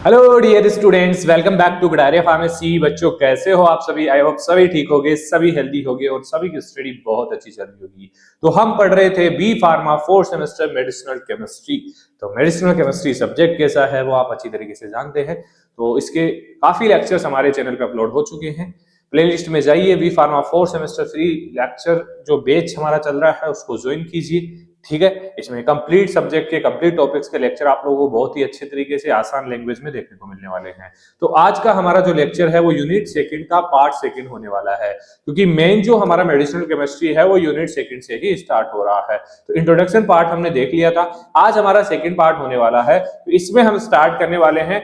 Hello dear students, welcome back to Gadariya pharmacy. बच्चों कैसे हो आप सभी? आई होप सभी ठीक होगे, सभी हेल्दी होगे और सभी की स्टडी बहुत अच्छी चल रही होगी। तो हम पढ़ रहे थे B pharma 4th semester medicinal chemistry. तो मेडिसिनल केमिस्ट्री सब्जेक्ट कैसा है वो आप अच्छी तरीके से जानते हैं। तो इसके काफी लेक्चर्स हमारे चैनल पे अपलोड हो चुके हैं। प्लेलिस्ट में जाइए, B pharma 4th semester free lecture जो बैच हमारा चल रहा है उसको ज्वाइन कीजिए। ठीक है, इसमें कंप्लीट सब्जेक्ट के कंप्लीट टॉपिक्स के लेक्चर आप लोगों को बहुत ही अच्छे तरीके से आसान लैंग्वेज में देखने को मिलने वाले हैं। तो आज का हमारा जो लेक्चर है वो यूनिट सेकंड का पार्ट सेकंड होने वाला है, क्योंकि मेन जो हमारा मेडिसिनल केमिस्ट्री है वो यूनिट सेकंड से ही स्टार्ट हो रहा है। तो इंट्रोडक्शन पार्ट हमने देख लिया था, आज हमारा सेकंड पार्ट होने वाला है। तो इसमें हम स्टार्ट करने वाले हैं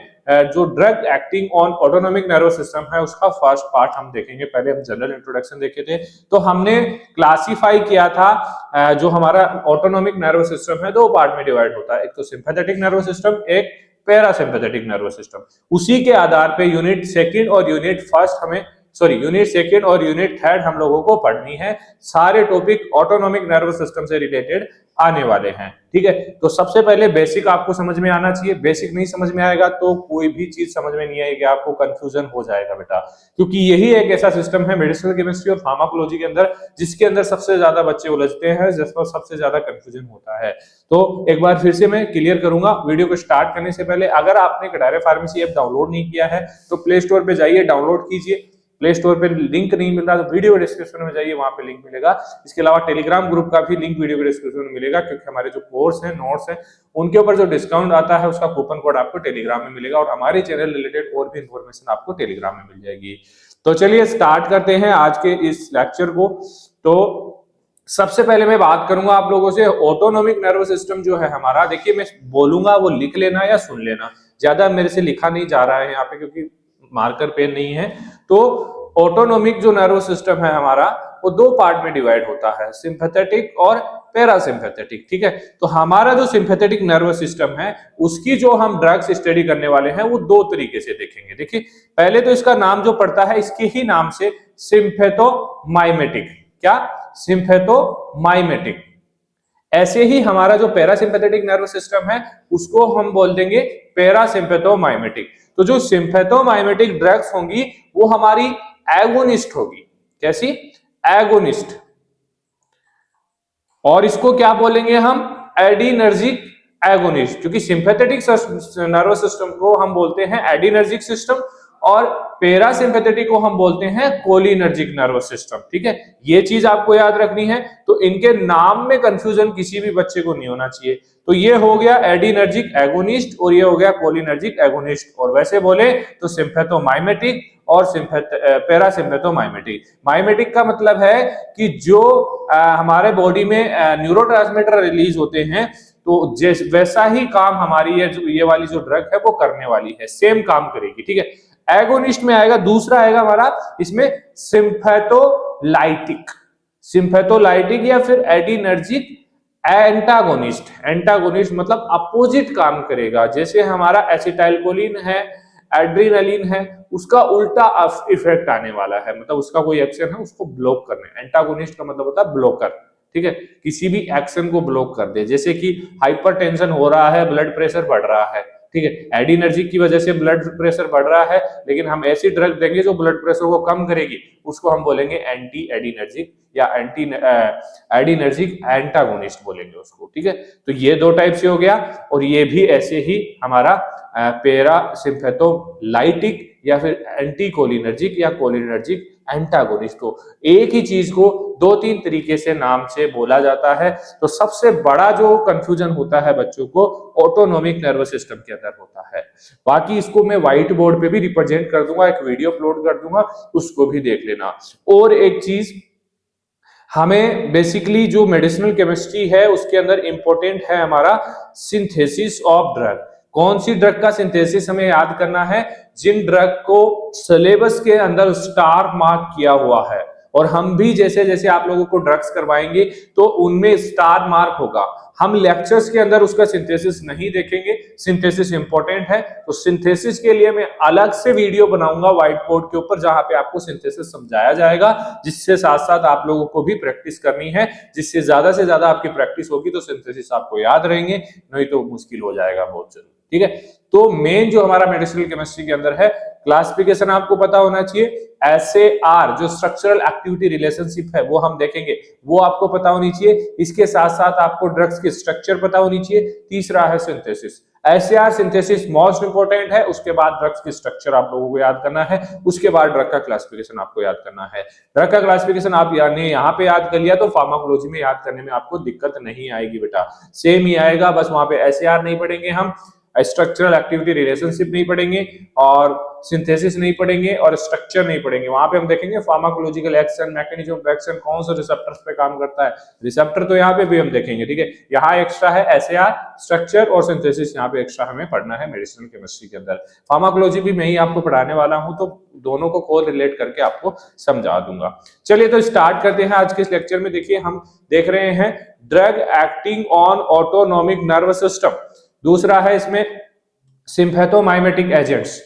जो drug acting on autonomic nervous system है उसका फर्स्ट पार्ट हम देखेंगे। पहले हम जनरल इंट्रोडक्शन देखे थे, तो हमने क्लासिफाई किया था जो हमारा ऑटोनोमिक नर्वस सिस्टम है दो पार्ट में डिवाइड होता है, एक तो सिंपैथेटिक नर्वस सिस्टम, एक पैरासिम्पैथेटिक नर्वस सिस्टम। उसी के आधार पे यूनिट सेकंड और यूनिट फर्स्ट हमें यूनिट सेकंड और यूनिट थर्ड हम लोगों को पढ़नी है। सारे टॉपिक ऑटोनोमिक नर्वस सिस्टम से रिलेटेड आने वाले हैं। ठीक है, तो सबसे पहले बेसिक आपको समझ में आना चाहिए। बेसिक नहीं समझ में आएगा तो कोई भी चीज समझ में नहीं आएगी, आपको कंफ्यूजन हो जाएगा बेटा, क्योंकि यही एक ऐसा सिस्टम है मेडिसिनल केमिस्ट्री और फार्माकोलॉजी के अंदर जिसके अंदर सबसे ज्यादा बच्चे उलझते हैं, जिसमें सबसे ज्यादा कंफ्यूजन होता है। तो एक बार फिर से मैं क्लियर करूंगा वीडियो को स्टार्ट करने से पहले, अगर आपने गडारिया फार्मेसी ऐप डाउनलोड नहीं किया है तो प्ले स्टोर पे जाइए, डाउनलोड कीजिए। प्ले स्टोर पे लिंक नहीं मिल रहा तो वीडियो डिस्क्रिप्शन में जाइए, वहां पे लिंक मिलेगा। इसके अलावा टेलीग्राम ग्रुप का भी लिंक वीडियो के डिस्क्रिप्शन में मिलेगा, क्योंकि हमारे जो कोर्स है, नोट्स है, उनके ऊपर जो डिस्काउंट आता है उसका कूपन कोड आपको टेलीग्राम में मिलेगा और हमारे चैनल रिलेटेड और भी इंफॉर्मेशन आपको टेलीग्राम में मिल जाएगी। तो चलिए स्टार्ट करते हैं आज के इस लेक्चर को। तो सबसे पहले मैं बात करूंगा आप लोगों से ऑटोनोमिक नर्वस सिस्टम जो है हमारा। देखिए, मैं बोलूंगा वो लिख लेना या सुन लेना, ज्यादा मेरे से लिखा नहीं जा रहा है यहाँ पे क्योंकि मार्कर पेन नहीं है। तो ऑटोनोमिक जो नर्वस सिस्टम है हमारा वो दो पार्ट में डिवाइड होता है, सिंपैथेटिक और पैरासिम्पैथेटिक। ठीक है, तो हमारा जो सिंपैथेटिक नर्वस सिस्टम है उसकी जो हम ड्रग्स स्टडी करने वाले हैं वो दो तरीके से देखेंगे। देखिए, पहले तो इसका नाम जो पड़ता है इसके ही नाम से सिम्फेथोमाइमेटिक। क्या? सिम्फेथोमाइमेटिक। ऐसे ही हमारा जो पैरासिम्पैथेटिक नर्वस सिस्टम है उसको हम बोल देंगे पैरासिम्पैथोमाइमेटिक। तो जो सिम्फेथोमाइमेटिक ड्रग्स होंगी वो हमारी एगोनिस्ट होगी। कैसी? एगोनिस्ट। और इसको क्या बोलेंगे हम? एडिनर्जिक एगोनिस्ट, क्योंकि सिंपैथेटिक नर्वस सिस्टम को हम बोलते हैं एडिनर्जिक सिस्टम और पैरासिम्पैथेटिक को हम बोलते हैं कोलिनर्जिक नर्वस सिस्टम। ठीक है, ये चीज आपको याद रखनी है। तो इनके नाम में कंफ्यूजन किसी भी बच्चे को नहीं होना चाहिए। तो ये हो गया एडिनर्जिक एगोनिस्ट और ये हो गया कोलिनर्जिक एगोनिस्ट। और वैसे बोले तो सिम्फेथोमाइमेटिक और पैरासिम्पैथोमाइमेटिक। माइमेटिक का मतलब है कि जो हमारे बॉडी में न्यूरोट्रांसमीटर रिलीज होते हैं, तो वैसा ही काम हमारी ये वाली जो ड्रग है वो करने वाली है, सेम काम करेगी। ठीक है, एगोनिस्ट में आएगा, दूसरा आएगा हमारा इसमें सिम्फेथोलाइटिक। सिम्फेथोलाइटिक या फिर एडिनर्जिक एंटागोनिस्ट। एंटागोनिस्ट मतलब अपोजिट काम करेगा। जैसे हमारा एसिटाइलकोलिन है, एड्रेनालिन है, उसका उल्टा इफेक्ट आने वाला है, मतलब उसका कोई एक्शन है उसको ब्लॉक करना। एंटागोनिस्ट का मतलब होता है ब्लॉकर। ठीक है, किसी भी एक्शन को ब्लॉक कर दे। जैसे कि हाइपरटेंशन हो रहा है, ब्लड प्रेशर बढ़ रहा है, ठीक है, एडिनर्जिक की वजह से ब्लड प्रेशर बढ़ रहा है, लेकिन हम ऐसी ड्रग देंगे जो ब्लड प्रेशर को कम करेगी, उसको हम बोलेंगे एंटी एडिनर्जिक या एंटी एडिनर्जिक एंटागोनिस्ट बोलेंगे उसको। ठीक है, तो ये दो टाइप से हो गया। और ये भी ऐसे ही हमारा पैरासिम्फेथोलाइटिक या फिर एंटी कोलिनर्जिक या कोलिनर्जिक एंटागोनिस्ट को, एक ही चीज को दो तीन तरीके से नाम से बोला जाता है। तो सबसे बड़ा जो कंफ्यूजन होता है बच्चों को ऑटोनोमिक नर्वस सिस्टम के अंदर होता है। बाकी इसको मैं व्हाइट बोर्ड पे भी रिप्रेजेंट कर दूंगा, एक वीडियो अपलोड कर दूंगा, उसको भी देख लेना। और एक चीज, हमें बेसिकली जो मेडिसिनल केमिस्ट्री है उसके अंदर इंपॉर्टेंट है हमारा सिंथेसिस ऑफ ड्रग। कौन सी ड्रग का सिंथेसिस हमें याद करना है? जिन ड्रग को सिलेबस के अंदर स्टार मार्क किया हुआ है। और हम भी जैसे जैसे आप लोगों को ड्रग्स करवाएंगे तो उनमें स्टार मार्क होगा। हम लेक्चर्स के अंदर उसका सिंथेसिस नहीं देखेंगे, सिंथेसिस इंपॉर्टेंट है। तो सिंथेसिस के लिए मैं अलग से वीडियो बनाऊंगा व्हाइट बोर्ड के ऊपर, जहां पे आपको सिंथेसिस समझाया जाएगा, जिससे साथ साथ आप लोगों को भी प्रैक्टिस करनी है। जिससे ज्यादा से ज्यादा आपकी प्रैक्टिस होगी तो सिंथेसिस आपको याद रहेंगे, नहीं तो मुश्किल हो जाएगा बहुत जरूर। ठीक है, तो मेन जो हमारा मेडिसिनल केमिस्ट्री के अंदर है, क्लासिफिकेशन आपको पता होना चाहिए, SAR जो स्ट्रक्चरल एक्टिविटी रिलेशनशिप है वो हम देखेंगे, वो आपको पता होनी चाहिए। इसके साथ साथ आपको ड्रग्स की स्ट्रक्चर पता होनी चाहिए। तीसरा है synthesis, SAR synthesis most important है, उसके बाद ड्रग्स की स्ट्रक्चर आप लोगों को याद करना है, उसके बाद ड्रग का क्लासिफिकेशन आपको याद करना है। ड्रग का क्लासिफिकेशन आप यहाँ पे याद कर लिया तो फार्माकोलॉजी में याद करने में आपको दिक्कत नहीं आएगी बेटा, सेम ही आएगा, बस वहां पे SAR नहीं पढ़ेंगे हम, स्ट्रक्चरल एक्टिविटी रिलेशनशिप नहीं पढ़ेंगे और सिंथेसिस नहीं पढ़ेंगे और स्ट्रक्चर नहीं पढ़ेंगे। वहां पे हम देखेंगे pharmacological action, mechanism of action, कौन सा रिसेप्टर्स पे काम करता है, रिसेप्टर तो यहाँ पे भी हम देखेंगे, ठीक है। यहाँ एक्स्ट्रा है SAR, स्ट्रक्चर और सिंथेसिस यहाँ पे एक्स्ट्रा हमें पढ़ना है मेडिसिनल केमिस्ट्री के अंदर। फार्माकोलॉजी भी मैं ही आपको पढ़ाने वाला हूँ, तो दोनों को कोल रिलेट करके आपको समझा दूंगा। चलिए तो स्टार्ट करते हैं आज के इस लेक्चर में। देखिए हम देख रहे हैं drug acting on autonomic nerve system, दूसरा है इसमें सिम्पैथोमाइमेटिक एजेंट्स,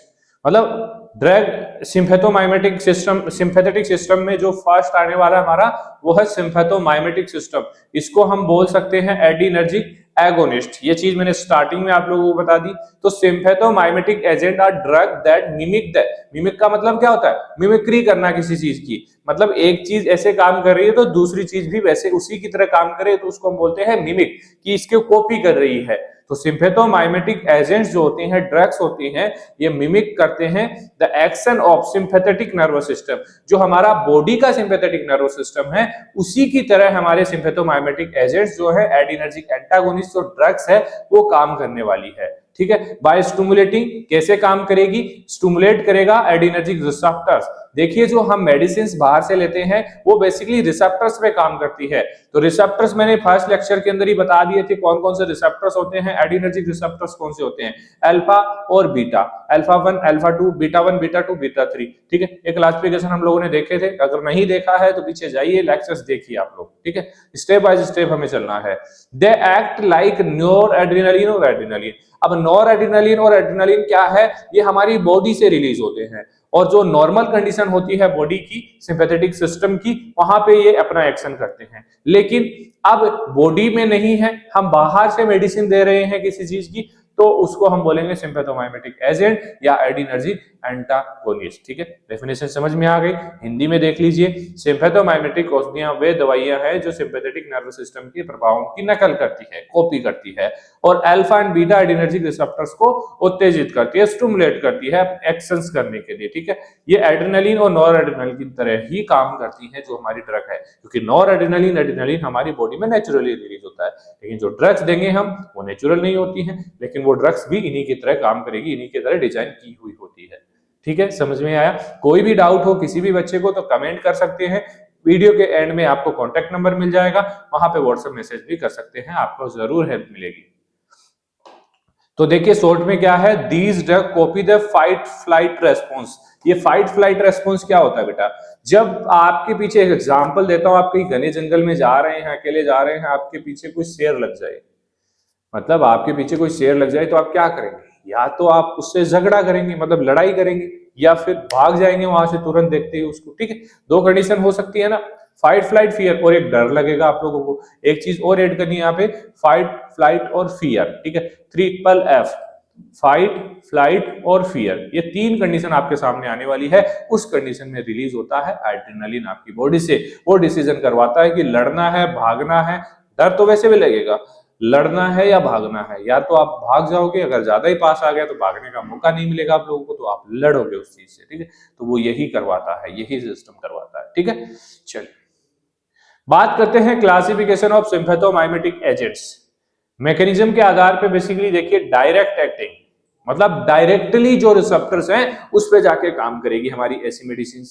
मतलब drug sympathomimetic system, sympathetic system में जो फर्स्ट आने वाला है हमारा वो है सिम्पैथोमाइमेटिक सिस्टम। इसको हम बोल सकते हैं एडिनर्जिक एगोनिस्ट, ये चीज मैंने स्टार्टिंग में आप लोगों को बता दी। तो sympathomimetic agent are drug that mimic the, mimic का मतलब क्या होता है, मिमिक्री करना किसी चीज की, मतलब एक चीज ऐसे काम कर रही है तो दूसरी चीज भी वैसे उसी की तरह काम करे, तो उसको हम बोलते हैं मिमिक, कि इसके कॉपी कर रही है। तो सिम्पैथोमाइमेटिक एजेंट्स जो होते हैं, ड्रग्स होती हैं, ये मिमिक करते हैं the action of sympathetic nervous system, जो हमारा बॉडी का सिंपैथेटिक नर्वस सिस्टम है उसी की तरह हमारे सिम्पैथोमाइमेटिक एजेंट्स जो है एडिनर्जिक एंटागोनिस्ट जो ड्रग्स है वो काम करने वाली है, ठीक है। बाय स्टिमुलेटिंग, कैसे काम करेगी, स्टिमुलेट करेगा एडिनर्जिक रिसेप्टर्स। देखिए जो हम मेडिसिन बाहर से लेते हैं वो बेसिकली रिसेप्टर्स पे काम करती है। तो रिसेप्टर्स मैंने फर्स्ट लेक्चर के अंदर ही बता दिए थे कौन कौन से रिसेप्टर्स होते हैं, एडिनर्जिक रिसेप्टर्स कौन से होते हैं, अल्फा और beta, alpha 1 alpha 2 beta 1 beta 2 beta 3, ठीक है। एक क्लासिफिकेशन हम लोगों ने देखे थे, अगर नहीं देखा है तो पीछे जाइए लेक्चर्स देखिए आप लोग, ठीक है। स्टेप बाय स्टेप हमें चलना है। They act like NOR adrenaline और एड्रेनालिन। अब नॉर एड्रेनालिन और एड्रेनालिन क्या है, ये हमारी बॉडी से रिलीज होते हैं, और जो नॉर्मल कंडीशन होती है बॉडी की सिंपैथेटिक सिस्टम की, वहां पे ये अपना एक्शन करते हैं। लेकिन अब बॉडी में नहीं है, हम बाहर से मेडिसिन दे रहे हैं किसी चीज की, तो उसको हम बोलेंगे सिंपैथोमाइमेटिक एजेंट या एडिनर्जिक एंटागोनिस्ट, ठीक है। डेफिनेशन समझ में आ गई, हिंदी में देख लीजिए। सिंपैथोमाइमेटिक औषधियां वे दवाइयां हैं जो सिंपैथेटिक नर्वस सिस्टम के प्रभावों की नकल करती है, कॉपी करती है, और alpha and beta adrenergic receptors को उत्तेजित करती है, स्टिमुलेट करती है एक्शंस करने के लिए, ठीक है। ये एड्रेनालिन और नॉर एड्रेनालिन की तरह ही काम करती है जो हमारी ड्रग है, क्योंकि नॉर एड्रेनालिन एड्रेनालिन हमारी बॉडी में नेचुरली रिलीज होता है, लेकिन जो ड्रग्स देंगे हम वो नेचुरल नहीं होती हैं, लेकिन वो ड्रग्स भी इन्हीं की तरह काम करेगी, इन्हीं की तरह डिजाइन की हुई होती है, ठीक है। समझ में आया? कोई भी डाउट हो किसी भी बच्चे को तो कमेंट कर सकते हैं, वीडियो के एंड में आपको कॉन्टेक्ट नंबर मिल जाएगा, वहां पे व्हाट्सएप मैसेज भी कर सकते हैं, आपको जरूर हेल्प मिलेगी। तो देखिए शॉर्ट में क्या है, these drug copy the fight flight response. ये फाइट फ्लाइट रेस्पॉन्स क्या होता है बेटा, जब आपके पीछे, एक एग्जांपल देता हूं, आप कहीं घने जंगल में जा रहे हैं, अकेले जा रहे हैं, आपके पीछे कोई शेर लग जाए, मतलब आपके पीछे कोई शेर लग जाए तो आप क्या करेंगे, या तो आप उससे झगड़ा करेंगे, मतलब लड़ाई करेंगे, या फिर भाग जाएंगे वहां से तुरंत देखते ही उसको, ठीक है। दो कंडीशन हो सकती है ना, फाइट फ्लाइट फियर, और एक डर लगेगा आप लोगों को। एक चीज और ऐड करनी है यहाँ पे, फाइट फ्लाइट और फियर, ठीक है, 3FF, फाइट फ्लाइट और फियर, ये तीन कंडीशन आपके सामने आने वाली है। उस कंडीशन में रिलीज होता है एड्रेनालिन आपकी बॉडी से, वो डिसीजन करवाता है कि लड़ना है भागना है। डर तो वैसे भी लगेगा, लड़ना है या भागना है, या तो आप भाग जाओगे, अगर ज्यादा ही पास आ गया तो भागने का मौका नहीं मिलेगा आप लोगों को, तो आप लड़ोगे उस चीज से, ठीक है। तो वो यही करवाता है, यही सिस्टम करवाता है, ठीक है। चलिए बात करते हैं classification of sympathomimetic agents. Mechanism के आधार पे बेसिकली देखिए, डायरेक्ट एक्टिंग, मतलब डायरेक्टली जो रिसेप्टर्स हैं उस पे जाके काम करेगी हमारी ऐसी मेडिसिन,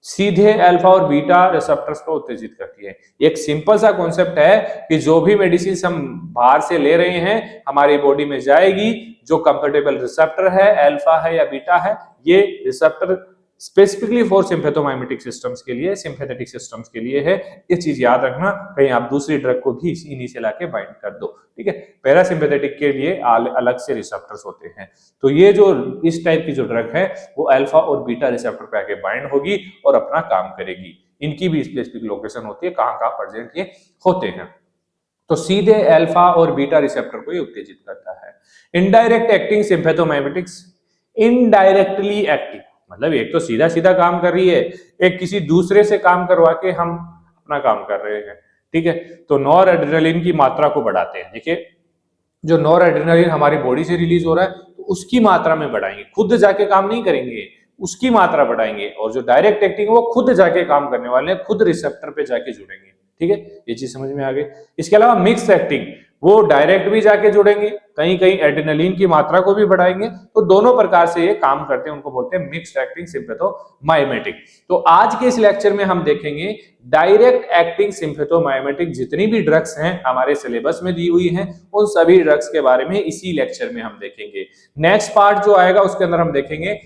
सीधे अल्फा और बीटा रिसेप्टर्स को उत्तेजित करती है। एक सिंपल सा कॉन्सेप्ट है कि जो भी मेडिसिन हम बाहर से ले रहे हैं हमारी बॉडी में जाएगी, जो कंफर्टेबल रिसेप्टर है, अल्फा है या बीटा है, ये receptor specifically for sympathomimetic systems के लिए, सिंपैथेटिक सिस्टम्स के लिए है। ये चीज याद रखना, कहीं आप दूसरी ड्रग को भी इन्हीं से लाके बाइंड कर दो, ठीक है। पैरासिम्पैथेटिक के लिए अलग से रिसेप्टर्स होते हैं। तो ये जो इस टाइप की जो ड्रग है वो अल्फा और बीटा रिसेप्टर पे आके बाइंड होगी और अपना काम करेगी। इनकी भी स्पेसिफिक लोकेशन होती है, कहाँ कहाँ प्रेजेंट ये होते हैं। तो सीधे अल्फा और बीटा रिसेप्टर को ये उत्तेजित करता है। इनडायरेक्ट एक्टिंग सिम्पैथोमाइमेटिक्स, इनडायरेक्टली एक्टिंग मतलब एक तो सीधा सीधा काम कर रही है, एक किसी दूसरे से काम करवा के हम अपना काम कर रहे हैं, ठीक है। तो नॉर एड्रेनलिन की मात्रा को बढ़ाते हैं। देखिए जो नॉर एड्रेनलिन हमारी बॉडी से रिलीज हो रहा है तो उसकी मात्रा में बढ़ाएंगे, खुद जाके काम नहीं करेंगे, उसकी मात्रा बढ़ाएंगे। और जो डायरेक्ट एक्टिंग है वो खुद जाके काम करने वाले हैं, खुद रिसेप्टर पे जाके जुड़ेंगे, ठीक है। ये चीज समझ में आ गई। इसके अलावा मिक्स एक्टिंग, वो डायरेक्ट भी जाके जुड़ेंगे, कहीं कहीं एड्रेनलिन की मात्रा को भी बढ़ाएंगे। तो दोनों प्रकार से ये काम करते हैं, उनको बोलते हैं मिक्स्ड एक्टिंग सिम्पैथोमाइमेटिक। तो आज के इस लेक्चर में हम देखेंगे डायरेक्ट एक्टिंग सिम्पैथोमाइमेटिक जितनी भी ड्रग्स हैं हमारे सिलेबस में दी हुई हैं उन सभी ड्रग्स के बारे में इसी लेक्चर में हम देखेंगे। नेक्स्ट पार्ट जो आएगा उसके अंदर हम देखेंगे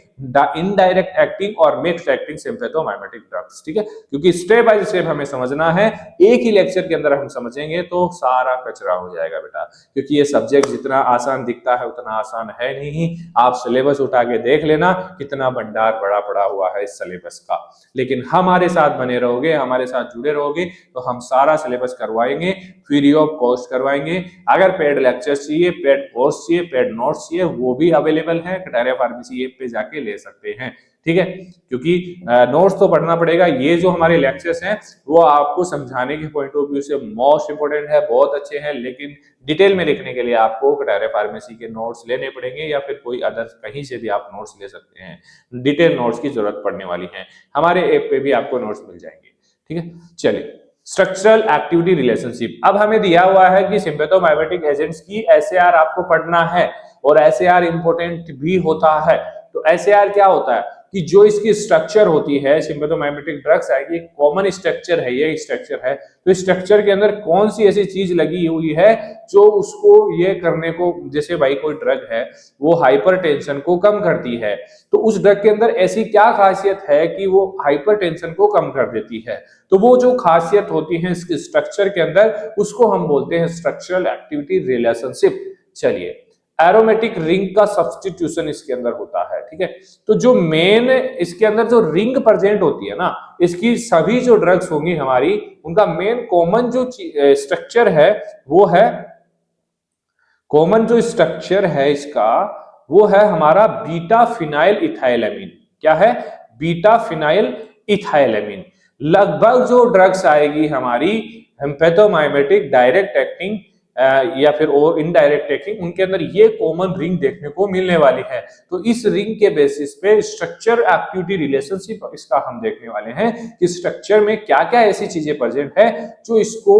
इनडायरेक्ट एक्टिंग और मिक्स्ड एक्टिंग सिम्पैथोमाइमेटिक ड्रग्स, ठीक है। क्योंकि स्टेप बाय स्टेप हमें समझना है, एक ही लेक्चर के अंदर हम समझेंगे तो सारा कचरा हो जाएगा बेटा। क्योंकि ये सब्जेक्ट जितना आसान दिखता है उतना आसान है नहीं। आप सिलेबस उठा के देख लेना कितना भंडार बड़ा पड़ा हुआ है इस सिलेबस का। लेकिन हमारे साथ बने रहोगे, हमारे साथ जुड़े रहोगे तो हम सारा सिलेबस करवाएंगे, फ्री ऑफ कॉस्ट करवाएंगे। अगर पेड लेक्चर्स चाहिए, पेड कोर्स चाहिए, पेड नोट्स चाहिए, वो भी अवेलेबल है, कटारिया फार्मेसी ऐप पे जाके ले सकते हैं, ठीक है। क्योंकि नोट्स तो पढ़ना पड़ेगा, ये जो हमारे लेक्चर्स हैं वो आपको समझाने के पॉइंट ऑफ व्यू से मोस्ट इंपोर्टेंट है, बहुत अच्छे हैं। लेकिन डिटेल में लिखने के लिए आपको कटारिया फार्मेसी के नोट्स लेने पड़ेंगे या फिर कोई अदर कहीं से भी आप नोट्स ले सकते हैं। डिटेल नोट्स की जरूरत पड़ने वाली है, हमारे ऐप पे भी आपको नोट्स मिल जाएंगे, ठीक है। चलिए स्ट्रक्चरल एक्टिविटी रिलेशनशिप, अब हमें दिया हुआ है कि सिम्पैथोमाइमेटिक एजेंट्स की एसएआर आपको पढ़ना है और एसएआर इंपॉर्टेंट भी होता है। तो एसएआर क्या होता है कि जो इसकी स्ट्रक्चर होती है, सिम्पैथोमाइमेटिक ड्रग्स आएगी, कॉमन स्ट्रक्चर है, ये स्ट्रक्चर है। तो स्ट्रक्चर के अंदर कौन सी ऐसी चीज लगी हुई है जो उसको ये करने को, जैसे भाई कोई ड्रग है वो हाइपरटेंशन को कम करती है, तो उस ड्रग के अंदर ऐसी क्या खासियत है कि वो हाइपरटेंशन को कम कर देती है। तो वो जो खासियत होती है इसके स्ट्रक्चर के अंदर उसको हम बोलते हैं स्ट्रक्चरल एक्टिविटी रिलेशनशिप। चलिए एरोमेटिक रिंग का सब्स्टिट्यूशन इसके अंदर होता है, ठीक है। तो जो मेन इसके अंदर जो रिंग प्रेजेंट होती है ना, इसकी सभी जो ड्रग्स होंगी हमारी, उनका मेन कॉमन जो स्ट्रक्चर है वो है, कॉमन जो स्ट्रक्चर है इसका वो है हमारा बीटा फिनाइल इथाइलएमीन। क्या है? Beta phenyl ethylamine. लगभग जो ड्रग्स आएगी हमारी सिम्पैथोमाइमेटिक डायरेक्ट एक्टिंग या फिर और इनडायरेक्ट एक्टिंग, उनके अंदर ये कॉमन रिंग देखने को मिलने वाली है। तो इस रिंग के बेसिस पे स्ट्रक्चर एक्टिविटी रिलेशनशिप इसका हम देखने वाले हैं कि स्ट्रक्चर में क्या क्या ऐसी चीजें प्रेजेंट है जो इसको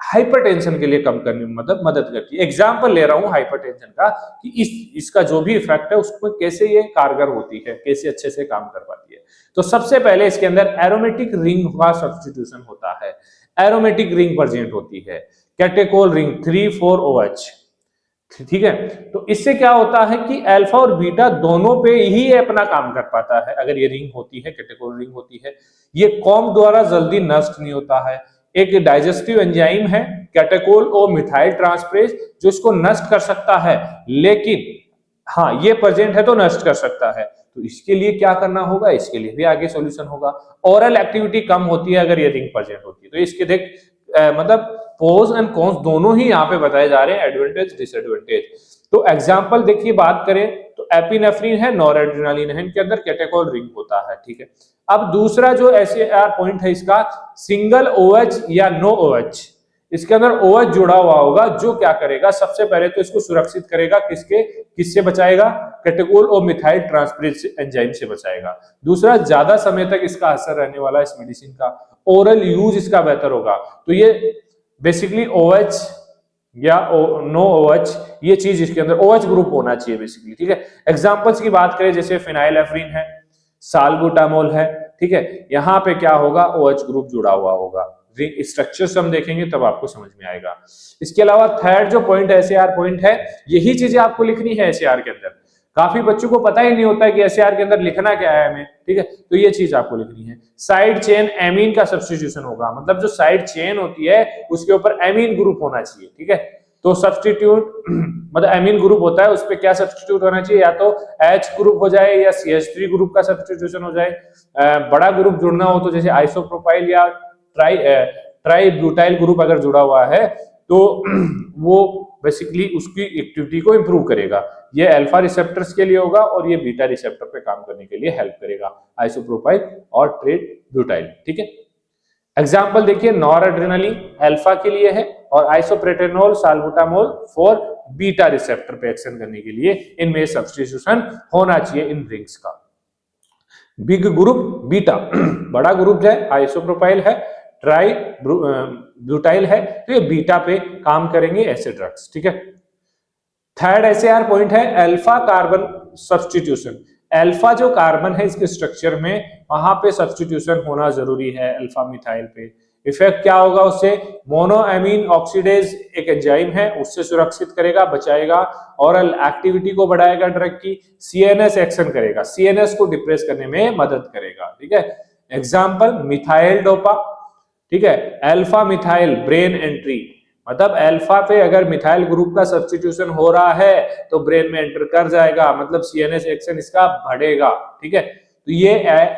हाइपरटेंशन के लिए कम करने में मदद करती है। एग्जांपल ले रहा हूं हाइपरटेंशन का कि इसका जो भी इफेक्ट है उसमें कैसे ये कारगर होती है, कैसे अच्छे से काम कर पाती है। तो सबसे पहले इसके अंदर एरोमेटिक रिंग का सब्स्टिट्यूशन होता है। एरोमेटिक रिंग प्रेजेंट होती है, कैटेकोल रिंग 3,4-OH, ठीक है। तो इससे क्या होता है कि अल्फा और बीटा दोनों पे ही अपना काम कर पाता है अगर ये रिंग होती है, कैटेकोल रिंग होती है। ये कॉम द्वारा जल्दी नष्ट नहीं होता है। एक डाइजेस्टिव एंजाइम है कैटेकोल और मिथाइल ट्रांसफरेज जो इसको नष्ट कर सकता है, लेकिन हाँ ये प्रेजेंट है तो नष्ट कर सकता है। तो इसके लिए क्या करना होगा, इसके लिए भी आगे सॉल्यूशन होगा। ओरल एक्टिविटी कम होती है अगर ये रिंग प्रेजेंट होती है। तो इसके देख मतलब पोज एंड कॉन्स दोनों ही यहाँ पे बताए जा रहे हैं, एडवांटेज डिसएडवांटेज। तो एग्जांपल देखिए बात करें तो एपिनेफ्रिन है, नॉरएड्रेनालिन है, इनके अंदर कैटेकोल रिंग होता है, ठीक है। अब दूसरा जो एसएआर पॉइंट है इसका सिंगल ओएच या नो ओएच, इसके अंदर ओएच जुड़ा हुआ होगा जो क्या करेगा, सबसे पहले तो इसको सुरक्षित करेगा, किससे बचाएगा, कैटेकोल और मिथाइल ट्रांसफरेज एंजाइम से बचाएगा। दूसरा ज्यादा समय तक इसका असर रहने वाला इस मेडिसिन का, ओरल यूज इसका बेहतर होगा। तो ये बेसिकली OH या नो OH ये चीज इसके अंदर OH ग्रुप होना चाहिए बेसिकली, ठीक है। एग्जांपल्स की बात करें जैसे फिनाइलेफ्रिन है, साल्बुटामोल है, ठीक है। यहाँ पे क्या होगा, OH ग्रुप जुड़ा हुआ होगा। स्ट्रक्चर्स हम देखेंगे तब आपको समझ में आएगा। इसके अलावा थर्ड जो पॉइंट एसएआर पॉइंट है, यही चीजें आपको लिखनी है एसएआर के अंदर। काफी बच्चों को पता ही नहीं होता है कि एसएआर के अंदर लिखना क्या है हमें, ठीक है। तो ये चीज आपको लिखनी है। साइड चेन एमीन का सब्स्टिट्यूशन होगा, मतलब जो साइड चेन होती है उसके ऊपर एमीन ग्रुप होना चाहिए, ठीक है। तो सब्स्टिट्यूट मतलब एमीन ग्रुप होता है, उस पर क्या सब्स्टिट्यूट होना चाहिए, या तो H ग्रुप हो जाए या CH3 ग्रुप का सब्स्टिट्यूशन हो जाए। बड़ा ग्रुप जुड़ना हो तो जैसे आइसोप्रोपाइल या ट्राई ब्यूटाइल ग्रुप अगर जुड़ा हुआ है तो वो बेसिकली उसकी एक्टिविटी को इंप्रूव करेगा। ये अल्फा रिसेप्टर्स के लिए होगा और ये बीटा रिसेप्टर पे काम करने के लिए हेल्प करेगा, आइसोप्रोपाइल और ट्राई ब्यूटाइल। ठीक है, एग्जाम्पल देखिए, नॉरएड्रेनालिन अल्फा के लिए है और आइसोप्रोटेनोल साल्बुटामोल फॉर बीटा रिसेप्टर पे एक्शन करने के लिए इनमें सब्स्टिट्यूशन होना चाहिए इन रिंग्स का। बिग ग्रुप बीटा बड़ा ग्रुप है, आइसोप्रोपाइल है, ट्राई ब्यूटाइल है, तो ये बीटा पे काम करेंगे ऐसे ड्रग्स। ठीक है, थर्ड एसएआर पॉइंट है अल्फा कार्बन सब्स्टिट्यूशन। अल्फा जो कार्बन है इसके स्ट्रक्चर में, वहां पे सब्स्टिट्यूशन होना जरूरी है अल्फा मिथाइल पे। इफेक्ट क्या होगा उससे, मोनोएमीन ऑक्सीडेज एक एंजाइम है, उससे सुरक्षित करेगा, बचाएगा, ऑरल एक्टिविटी को बढ़ाएगा ड्रग की, सीएनएस एक्शन करेगा, सीएनएस को डिप्रेस करने में मदद करेगा। ठीक है, एग्जाम्पल मिथाइल डोपा, ठीक है, अल्फा मिथाइल ब्रेन एंट्री, मतलब अल्फा पे अगर मिथाइल ग्रुप का सब्स्टिट्यूशन हो रहा है तो ब्रेन में एंटर कर जाएगा, मतलब सीएनएस एक्शन इसका बढ़ेगा। ठीक है, तो ये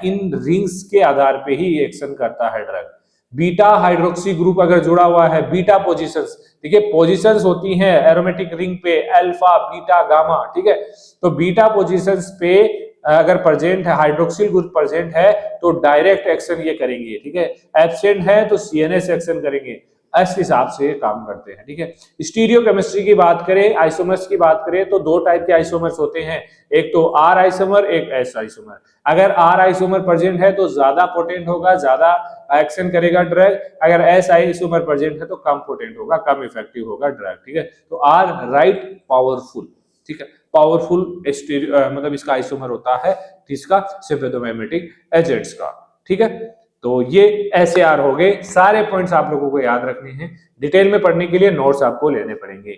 इन रिंग्स के आधार पे ही एक्शन करता है ड्रग। बीटा हाइड्रोक्सी ग्रुप अगर जुड़ा हुआ है, बीटा पोजीशंस, देखिए पोजीशंस होती हैं एरोमेटिक रिंग पे अल्फा बीटा गामा। ठीक है, तो बीटा पोजीशंस पे अगर प्रेजेंट है, हाइड्रोक्सिल ग्रुप प्रेजेंट है तो डायरेक्ट एक्शन ये करेंगे। ठीक है, एब्सेंट है तो सीएनएस एक्शन करेंगे, इस हिसाब से ये काम करते हैं। ठीक है, स्टीरियो केमिस्ट्री की बात करें, आइसोमर्स की बात करें तो दो टाइप के आइसोमर्स होते हैं, एक तो आर आइसोमर, एक एस आइसोमर। अगर आर आइसोमर प्रेजेंट है तो ज्यादा पोटेंट होगा, ज्यादा एक्शन करेगा ड्रग, अगर एस आइसोमर प्रेजेंट है तो कम पोटेंट होगा, कम इफेक्टिव होगा ड्रग। ठीक है, तो आर राइट पावरफुल, ठीक है, पावरफुल मतलब इसका आइसोमर होता है इसका सिम्पैथोमाइमेटिक एजेंट्स का। ठीक है, तो ये ऐसे आर हो गए, सारे पॉइंट्स आप लोगों को याद रखने हैं, डिटेल में पढ़ने के लिए नोट्स आपको लेने पड़ेंगे।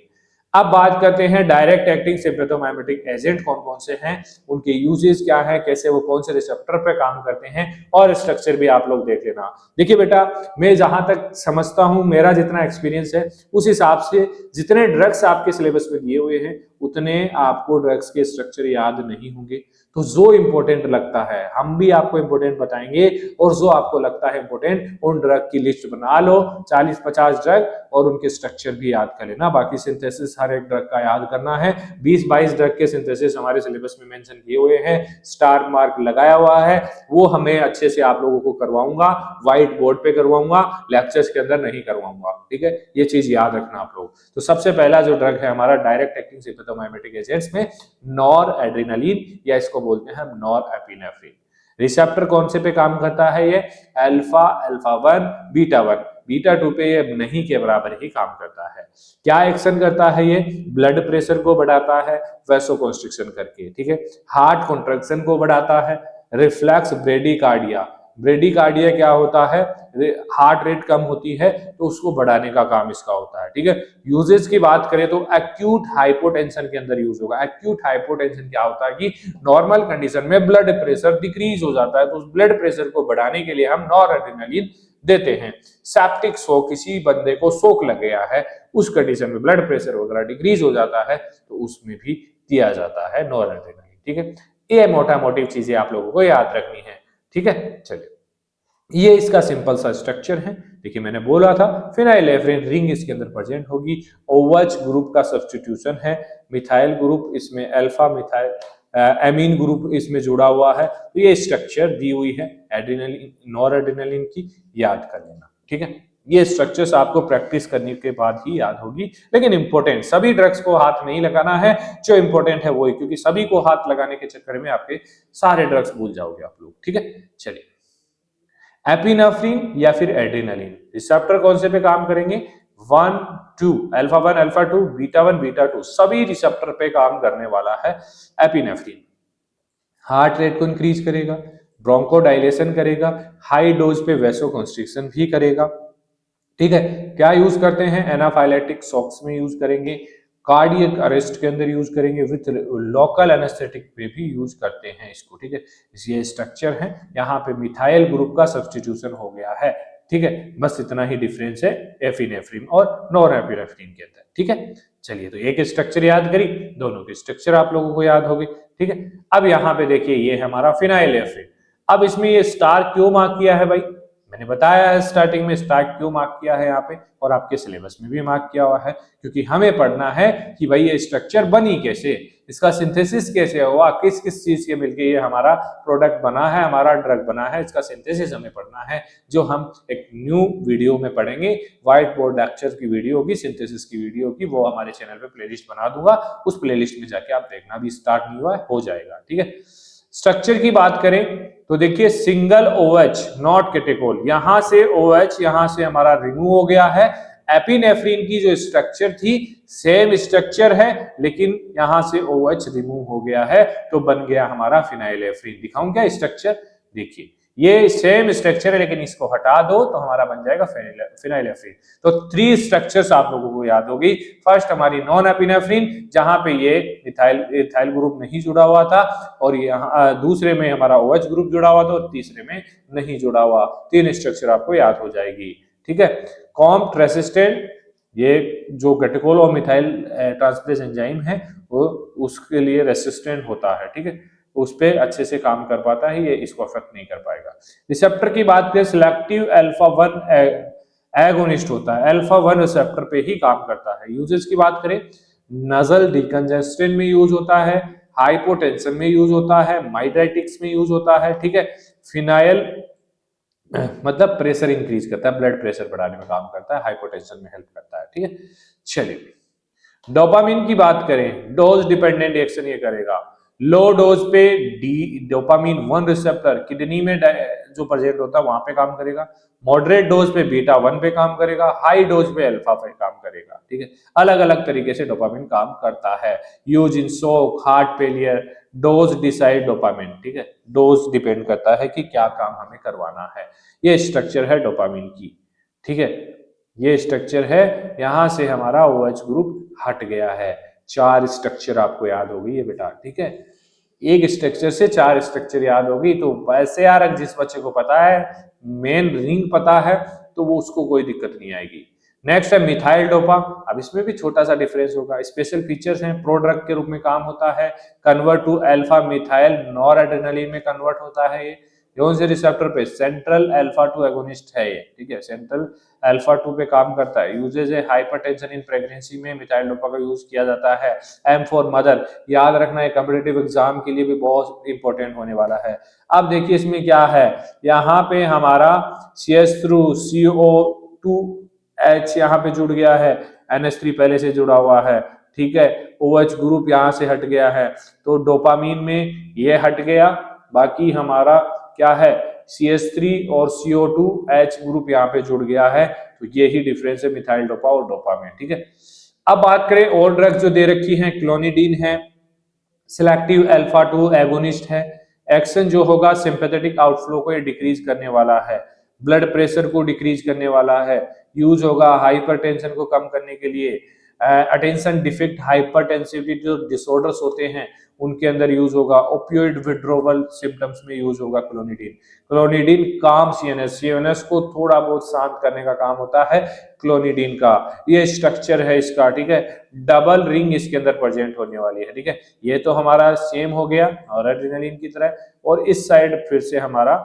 अब बात करते हैं डायरेक्ट एक्टिंग सिम्पैथोमाइमेटिक एजेंट कौन कौन से हैं, उनके यूजेस क्या है, कैसे वो कौन से रिसेप्टर पे काम करते हैं, और स्ट्रक्चर भी आप लोग देख लेना। देखिए बेटा, मैं जहां तक समझता हूं, मेरा जितना एक्सपीरियंस है उस हिसाब से जितने ड्रग्स आपके सिलेबस में दिए हुए हैं उतने आपको ड्रग्स के स्ट्रक्चर याद नहीं होंगे। तो जो इंपॉर्टेंट लगता है हम भी आपको इंपॉर्टेंट बताएंगे, और जो आपको लगता है इंपॉर्टेंट उन ड्रग की लिस्ट बना लो, 40-50 ड्रग, और उनके स्ट्रक्चर भी याद कर लेना। बाकी सिंथेसिस हर एक ड्रग का याद करना है, 20-22 ड्रग के सिंथेसिस हमारे सिलेबस में मेंशन किए हुए हैं, स्टार मार्क लगाया हुआ है, वो हमें अच्छे से आप लोगों को करवाऊंगा, व्हाइट बोर्ड पे करवाऊंगा, लेक्चर्स के अंदर नहीं करवाऊंगा। ठीक है, ये चीज याद रखना आप लोग। तो सबसे पहला जो ड्रग है हमारा डायरेक्ट एक्टिंग सिम्पैथोमाइमेटिक एजेंट्स में नॉर एड्रेनालिन, या इसको बोलते हैं हम नॉर एपिनेफ्रिन। रिसेप्टर कौन से पे काम करता है, ये अल्फा, अल्फा 1, बीटा 1, बीटा 2 पे ये नहीं के बराबर ही काम करता है। क्या एक्शन करता है ये, ब्लड प्रेशर को बढ़ाता है वैसोकंस्ट्रिक्शन करके। ठीक है, हार्ट कॉन्ट्रैक्शन को बढ़ाता है, रिफ्लेक्स ब्रेडिकार्डिया, ब्रेडिकार्डिया क्या होता है, हार्ट रेट कम होती है तो उसको बढ़ाने का काम इसका होता है। ठीक है, यूजेस की बात करें तो एक्यूट हाइपोटेंशन के अंदर यूज होगा। एक्यूट हाइपोटेंशन क्या होता है कि नॉर्मल कंडीशन में ब्लड प्रेशर डिक्रीज हो जाता है, तो उस ब्लड प्रेशर को बढ़ाने के लिए हम नॉरएड्रेनालिन देते हैं। सेप्टिक शॉक, किसी बंदे को शॉक लग गया है, उस कंडीशन में ब्लड प्रेशर वगैरह डिक्रीज हो जाता है तो उसमें भी दिया जाता है नॉरएड्रेनालिन। ठीक है, ये मोटा मोटी चीजें आप लोगों को याद रखनी है। ठीक है, चलिए, ये इसका सिंपल सा स्ट्रक्चर है। देखिए मैंने बोला था फिनाइलेफ्रिन रिंग इसके अंदर प्रेजेंट होगी, ओएच ग्रुप का सब्स्टिट्यूशन है, मिथाइल ग्रुप इसमें अल्फा मिथाइल एमीन ग्रुप इसमें जुड़ा हुआ है, तो ये स्ट्रक्चर दी हुई है एड्रेनालिन, नॉरएड्रेनालिन की, याद कर लेना। ठीक है, ये स्ट्रक्चर्स आपको प्रैक्टिस करने के बाद ही याद होगी, लेकिन इंपॉर्टेंट, सभी ड्रग्स को हाथ नहीं लगाना है, जो इंपॉर्टेंट है वही, क्योंकि सभी को हाथ लगाने के चक्कर में आपके सारे ड्रग्स भूल जाओगे आप लोग। ठीक है, चलिए, एपिनेफ्रिन या फिर एड्रेनालिन रिसेप्टर कौन से पे काम करेंगे, 1, 2, अल्फा 1, अल्फा 2, बीटा 1, बीटा 2, सभी रिसेप्टर पे काम करने वाला है एपिनेफ्रिन। हार्ट रेट को इंक्रीज करेगा, ब्रोंकोडाइलेशन करेगा, हाई डोज पे वैसोकंस्ट्रिक्शन भी करेगा। ठीक है, क्या यूज करते हैं, एनाफाइलेटिक शॉक्स में यूज करेंगे, कार्डियक अरेस्ट के अंदर यूज करेंगे, विथ लोकल एनेस्थेटिक पे भी यूज करते हैं इसको। ठीक है, ये स्ट्रक्चर है, यहाँ पे मिथाइल ग्रुप का सब्स्टिट्यूशन हो गया है। ठीक है, बस इतना ही डिफरेंस है एपिनेफ्रिन और नॉरएपिनेफ्रिन के अंदर। ठीक है, चलिए, तो एक स्ट्रक्चर याद करी, दोनों के स्ट्रक्चर आप लोगों को याद हो गए। ठीक है, अब यहाँ पे देखिए ये है हमारा फिनाइलेफ्रिन। अब इसमें ये स्टार क्यों मार्क किया है भाई, मैंने बताया है स्टार्टिंग में, स्टार्ट क्यों मार्क किया है यहाँ पे, और आपके सिलेबस में भी मार्क किया हुआ है, क्योंकि हमें पढ़ना है कि भाई ये स्ट्रक्चर बनी कैसे, इसका सिंथेसिस कैसे हुआ, किस किस चीज के मिलके ये हमारा प्रोडक्ट बना है, हमारा ड्रग बना है, इसका सिंथेसिस हमें पढ़ना है, जो हम एक न्यू वीडियो में पढ़ेंगे। व्हाइट बोर्ड लेक्चर की वीडियो होगी, सिंथेसिस की वीडियो होगी, वो हमारे चैनल पे प्लेलिस्ट बना दूंगा, उस प्लेलिस्ट में जाके आप देखना, भी स्टार्ट नहीं हुआ है, हो जाएगा, ठीक है। स्ट्रक्चर की बात करें तो देखिए सिंगल OH नॉट कैटेकोल, यहां से OH यहां से हमारा रिमूव हो गया है। एपिनेफ्रिन की जो स्ट्रक्चर थी सेम स्ट्रक्चर है, लेकिन यहां से OH रिमूव हो गया है, तो बन गया हमारा फिनाइलेफ्रिन। दिखाऊं क्या स्ट्रक्चर, देखिए ये सेम स्ट्रक्चर है, लेकिन इसको हटा दो तो हमारा बन जाएगा फिनाइलेफ्रिन। तो 3 स्ट्रक्चर्स आप लोगों को याद होगी। फर्स्ट हमारी नॉन एपिनेफ्रिन, जहां पे ये इथाइल ग्रुप नहीं जुड़ा हुआ था, और यहाँ दूसरे में हमारा OH ग्रुप जुड़ा हुआ था, और तीसरे में नहीं जुड़ा हुआ। 3 स्ट्रक्चर आपको याद हो जाएगी, ठीक है। कॉम्प रेसिस्टेंट, ये जो गटकोल और मिथाइल ट्रांसफरेज एंजाइम है वो उसके लिए रेसिस्टेंट होता है, ठीक है, उस पर अच्छे से काम कर पाता है, ये इसको अफेक्ट नहीं कर पाएगा। रिसेप्टर की बात करें, सिलेक्टिव अल्फा 1 एगोनिस्ट होता है, अल्फा 1 रिसेप्टर पे ही काम करता है। यूजेस की बात करें, नजल डिकंजेस्टेंट में यूज होता है, हाइपोटेंशन में यूज होता है, माइड्राइटिक्स में यूज होता है, ठीक है। फिनाइल मतलब प्रेशर इंक्रीज करता है, ब्लड प्रेशर बढ़ाने में काम करता है, हाइपोटेंशन में हेल्प करता है, ठीक है। चलिए डोपामिन की बात करें, डोज डिपेंडेंट एक्शन ये करेगा। लो डोज पे डोपामिन 1 रिसेप्टर किडनी में जो प्रेजेंट होता है वहां पे काम करेगा। मॉडरेट डोज पे बीटा 1 पे काम करेगा, हाई डोज पे अल्फा पे काम करेगा, ठीक है। अलग अलग तरीके से डोपामिन काम करता है। यूज इन शोक, heart failure, dose decide dopamine, ठीक है, डोज डिपेंड करता है कि क्या काम हमें करवाना है। ये स्ट्रक्चर है डोपामिन की, ठीक है, ये स्ट्रक्चर है। यहां से हमारा OH ग्रुप हट गया है। 4 स्ट्रक्चर आपको याद होगी ये बेटा, ठीक है, एक स्ट्रक्चर से 4 स्ट्रक्चर याद होगी। तो वैसे यार जिस बच्चे को पता है, मेन रिंग पता है, तो वो उसको कोई दिक्कत नहीं आएगी। नेक्स्ट है मिथाइल डोपा। अब इसमें भी छोटा सा डिफरेंस होगा। स्पेशल फीचर्स हैं, प्रोड्रग के रूप में काम होता है, convert to alpha methyl noradrenaline में कन्वर्ट होता है। ये कौन से रिसेप्टर पे, सेंट्रल अल्फा 2 एगोनिस्ट है ये, ठीक है, सेंट्रल अल्फा 2 पे काम करता है। यूजेज है, हाइपरटेंशन इन प्रेगनेंसी में मिथाइल डोपा का यूज किया जाता है। M फॉर मदर, याद रखना है, कॉम्पिटिटिव एग्जाम के लिए भी बहुत इंपॉर्टेंट होने वाला है। अब देखिए इसमें क्या है, यहाँ पे हमारा CS थ्रू CO2H यहाँ पे जुड़ गया है, NH3 पहले से जुड़ा हुआ है, ठीक है, OH ग्रुप यहाँ से हट गया है, तो डोपामीन में ये हट गया। बाकी हमारा क्या है, CS3 और CO2H ग्रुप यहाँ पे जुड़ गया है। तो ये ही डिफरेंस है मिथाइल डोपा और डोपामिन, ठीक है। अब बात करें और ड्रग जो दे रखी है, क्लोनिडीन है, सिलेक्टिव अल्फा 2 एगोनिस्ट है। एक्शन जो होगा सिंपैथेटिक आउटफ्लो को ये डिक्रीज करने वाला है, ब्लड प्रेशर को डिक्रीज करने वाला है। यूज होगा हाइपरटेंशन को कम करने के लिए, अटेंशन डिफेक्ट हाइपरटेंसिविटी जो डिसऑर्डर्स होते हैं उनके अंदर यूज होगा। ओपियोइड विड्रोवल सिम्टम्स में यूज होगा क्लोनिडीन। क्लोनिडीन काम सीएनएस को थोड़ा बहुत शांत करने का काम होता है क्लोनिडीन का। ये स्ट्रक्चर है इसका, ठीक है, डबल रिंग इसके अंदर प्रेजेंट होने वाली है, ठीक है। ये तो हमारा सेम हो गया और एड्रेनालिन की तरह, और इस साइड फिर से हमारा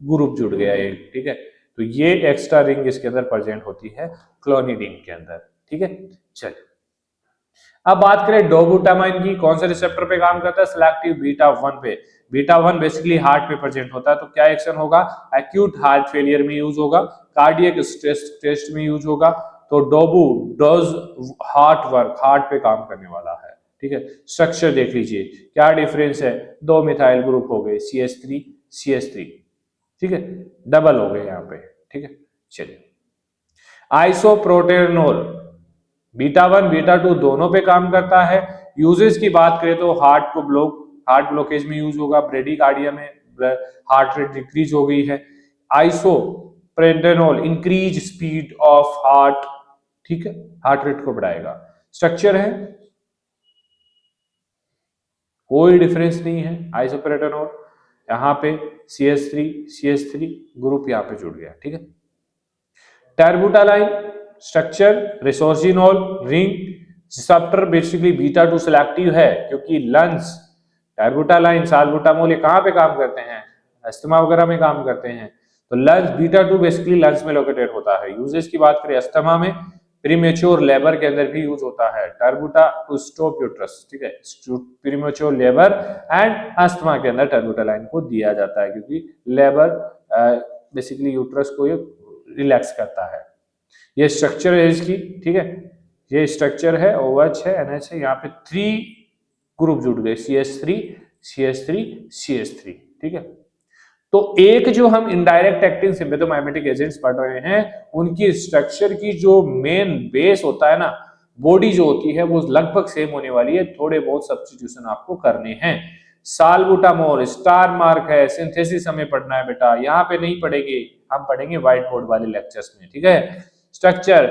ग्रुप जुड़ गया एक, ठीक है। तो ये एक्स्ट्रा रिंग इसके अंदर प्रेजेंट होती है क्लोनिडीन के अंदर, ठीक है। चलिए अब बात करें डोबुटामाइन की, कौन से रिसेप्टर पे काम करता है, सिलेक्टिव बीटा 1 पे। बीटा 1 बेसिकली हार्ट पे प्रेजेंट होता है, तो क्या एक्शन होगा, एक्यूट हार्ट फेलियर में यूज होगा, कार्डियक स्ट्रेस टेस्ट में यूज होगा। तो डोबू डज हार्ट वर्क, हार्ट पे काम करने वाला है, ठीक है। स्ट्रक्चर देख लीजिए क्या डिफरेंस है, 2 मिथाइल ग्रुप हो गए, CS3, ठीक है, डबल हो गए यहाँ पे, ठीक है। चलिए आइसोप्रोटेनोल बीटा 1 बीटा 2 दोनों पे काम करता है। यूजेस की बात करें तो हार्ट ब्लॉकेज में यूज होगा, ब्रेडिकार्डिया में हार्ट रेट डिक्रीज हो गई है। आइसोप्रोटेनोल इंक्रीज स्पीड ऑफ हार्ट, ठीक है, हार्ट रेट को बढ़ाएगा। स्ट्रक्चर है, कोई डिफरेंस नहीं है। आइसोप्रोटेनोल यहाँ पे CS3 ग्रुप यहाँ पे जुड़ गया, ठीक है। Terbutaline structure, resorcinol ring, receptor basically beta 2 selective है, क्योंकि लंग्स टर्बुटालाइन साल्बुटामोल ये कहाँ पे काम करते हैं, अस्थमा वगैरह में काम करते हैं। तो लंग्स, बीटा 2 बेसिकली लंग्स में लोकेटेड होता है। यूजेस की बात करें अस्थमा में, प्रीमेच्योर लेबर के अंदर भी यूज होता है। टर्बुटा टू स्टॉप यूट्रस, ठीक है, प्रीमेच्योर लेबर एंड अस्थमा के अंदर टर्बुटालाइन को दिया जाता है क्योंकि लेबर बेसिकली यूट्रस को ये रिलैक्स करता है। ये स्ट्रक्चर है इसकी, ठीक है, ये स्ट्रक्चर है, OH है, NH है, यहाँ पे 3 ग्रुप जुड़ गए, CH3 CH3 CH3, ठीक है। तो एक जो हम इनडायरेक्ट एक्टिंग सिम्पैथोमाइमेटिक एजेंट्स पढ़ रहे हैं उनकी स्ट्रक्चर की जो मेन बेस होता है ना, बॉडी जो होती है वो लगभग सेम होने वाली है, थोड़े बहुत सब्स्टिट्यूशन आपको करने हैं। साल्बुटामोल स्टार मार्क है, सिंथेसिस हमें पढ़ना है बेटा, यहाँ पे नहीं पढ़ेंगे, हम पढ़ेंगे व्हाइट बोर्ड वाले लेक्चर्स में, ठीक है। स्ट्रक्चर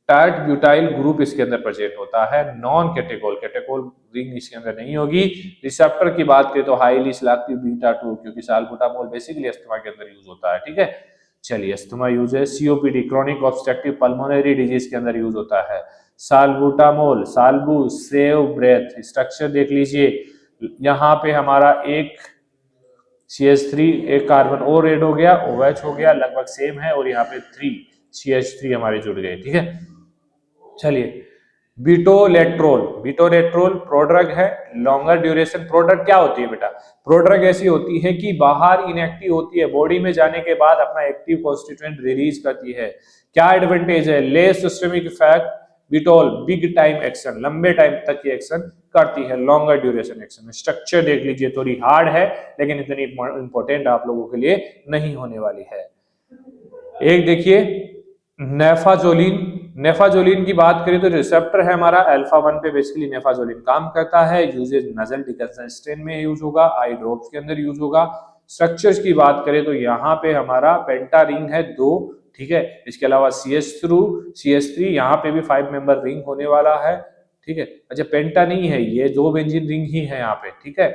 टर्ट ब्यूटाइल ग्रुप इसके अंदर प्रेजेंट होता है, नॉन कैटेकोल, कैटेकोल रिंग इसके अंदर नहीं होगी। रिसेप्टर की बात करें तो हाईली सिलेक्टिव बीटा 2, क्योंकि साल्बुटामोल बेसिकली अस्थमा के अंदर यूज होता है, ठीक है। चलिए, अस्थमा यूज है। COPD chronic obstructive pulmonary disease के अंदर यूज होता है। साल्बुटामोल, साल्बू सेव ब्रेथ, स्ट्रक्चर देख लीजिए, यहाँ पे हमारा एक CH3 एक कार्बन और ऐड हो गया, OH हो गया, लगभग सेम है, और यहाँ पे 3 CH3 हमारे जुड़ गए, ठीक है। चलिए, बीटोलेट्रोल, बीटोलेट्रोल प्रोड्रग है, लॉन्गर ड्यूरेशन। प्रोड्रग क्या होती है बेटा? प्रोड्रग ऐसी होती है कि बाहर इनएक्टिव होती है, बॉडी में जाने के बाद अपना एक्टिव कॉन्स्टिट्यूएंट रिलीज करती है। क्या एडवांटेज है? लेस सिस्टमिक इफेक्ट, बिटोल बिग टाइम एक्शन, लंबे टाइम तक ये एक्शन करती है, लॉन्गर ड्यूरेशन एक्शन। स्ट्रक्चर देख लीजिए, थोड़ी हार्ड है लेकिन इतनी इंपॉर्टेंट आप लोगों के लिए नहीं होने वाली है। एक देखिए नेफाजोलिन, नेफाजोलिन की बात करें तो रिसेप्टर है हमारा अल्फा 1 पे, बेसिकली नेफाजोलिन काम करता है। यूजेज नजल डिकंजस्टेंट में यूज होगा, आई ड्रॉप्स के अंदर यूज होगा। स्ट्रक्चर्स की बात करें तो यहाँ पे हमारा पेंटा रिंग है 2, ठीक है। इसके अलावा CH3 यहाँ पे भी 5 मेंबर रिंग होने वाला है, ठीक है। अच्छा, पेंटा नहीं है, ये 2 बेंजीन रिंग ही है यहाँ पे, ठीक है।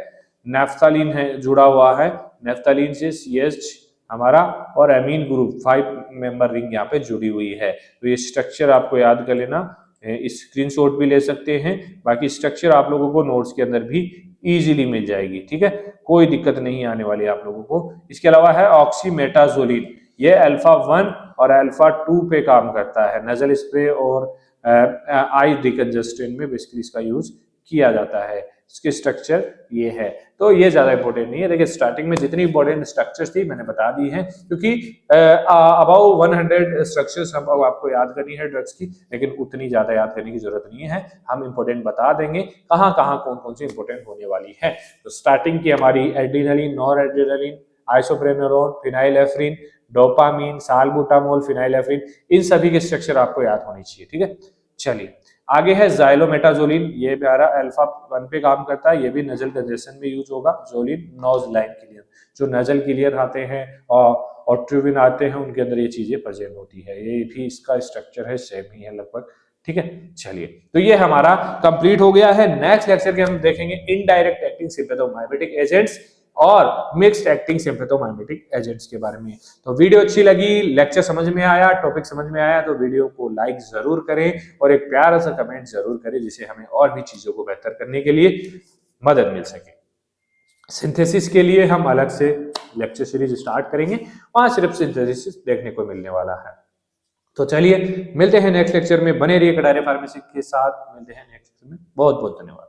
नेफ्थालीन है जुड़ा हुआ है, नेफ्थालीन से CH हमारा और एमीन ग्रुप 5 मेंबर रिंग यहाँ पे जुड़ी हुई है। तो ये स्ट्रक्चर आपको याद कर लेना, स्क्रीनशॉट भी ले सकते हैं, बाकी स्ट्रक्चर आप लोगों को नोट्स के अंदर भी इजीली मिल जाएगी, ठीक है, कोई दिक्कत नहीं आने वाली आप लोगों को। इसके अलावा है ऑक्सीमेटाजोलिन, ये अल्फा 1 और अल्फा 2 पे काम करता है, नजल स्प्रे और आई डिकंजस्टेंट में बेसिकली इसका यूज किया जाता है। इसके स्ट्रक्चर ये है, तो ये ज्यादा इंपॉर्टेंट नहीं है। देखिए, स्टार्टिंग में जितनी इंपॉर्टेंट स्ट्रक्चर्स थी मैंने बता दी हैं, क्योंकि अबाउट 100 स्ट्रक्चर्स हम आपको याद करनी है ड्रग्स की, लेकिन उतनी ज्यादा याद करने की जरूरत नहीं है। हम इंपॉर्टेंट बता देंगे कहाँ कहाँ कौन कौन सी इंपॉर्टेंट होने वाली है। तो स्टार्टिंग की हमारी adrenaline, noradrenaline, isoprenaline, phenylephrine, dopamine, salbutamol, phenylephrine, इन सभी के स्ट्रक्चर आपको याद होनी चाहिए, ठीक है। चलिए, आगे है जाइलोमेटाजोलिन, ये प्यारा अल्फा 1 पे काम करता है, ये भी नजल कंजेशन में यूज होगा। जोलिन नोज लाइन क्लियर, जो नजल क्लियर आते हैं और ट्यूबिन आते हैं उनके अंदर ये चीजें प्रेजेंट होती है, ये भी इसका स्ट्रक्चर है, सेम ही है लगभग, ठीक है। चलिए, तो ये हमारा कंप्लीट हो गया है। नेक्स्ट लेक्चर के हम देखेंगे इनडायरेक्ट एक्टिंग सिम्पैथोमाइमेटिक एजेंट्स और मिक्स्ड एक्टिंग सिम्पैथोमाइमेटिक एजेंट्स के बारे में। तो वीडियो अच्छी लगी, लेक्चर समझ में आया, टॉपिक समझ में आया, तो वीडियो को लाइक जरूर करें और एक प्यारा सा कमेंट जरूर करें, जिससे हमें और भी चीजों को बेहतर करने के लिए मदद मिल सके। सिंथेसिस के लिए हम अलग से लेक्चर सीरीज स्टार्ट करेंगे, वहां सिर्फ सिंथेसिस देखने को मिलने वाला है। तो चलिए, मिलते हैं नेक्स्ट लेक्चर में, बने रहिए डायरे फार्मेसी के साथ, मिलते हैं नेक्स्ट लेक्चर में। बहुत बहुत धन्यवाद।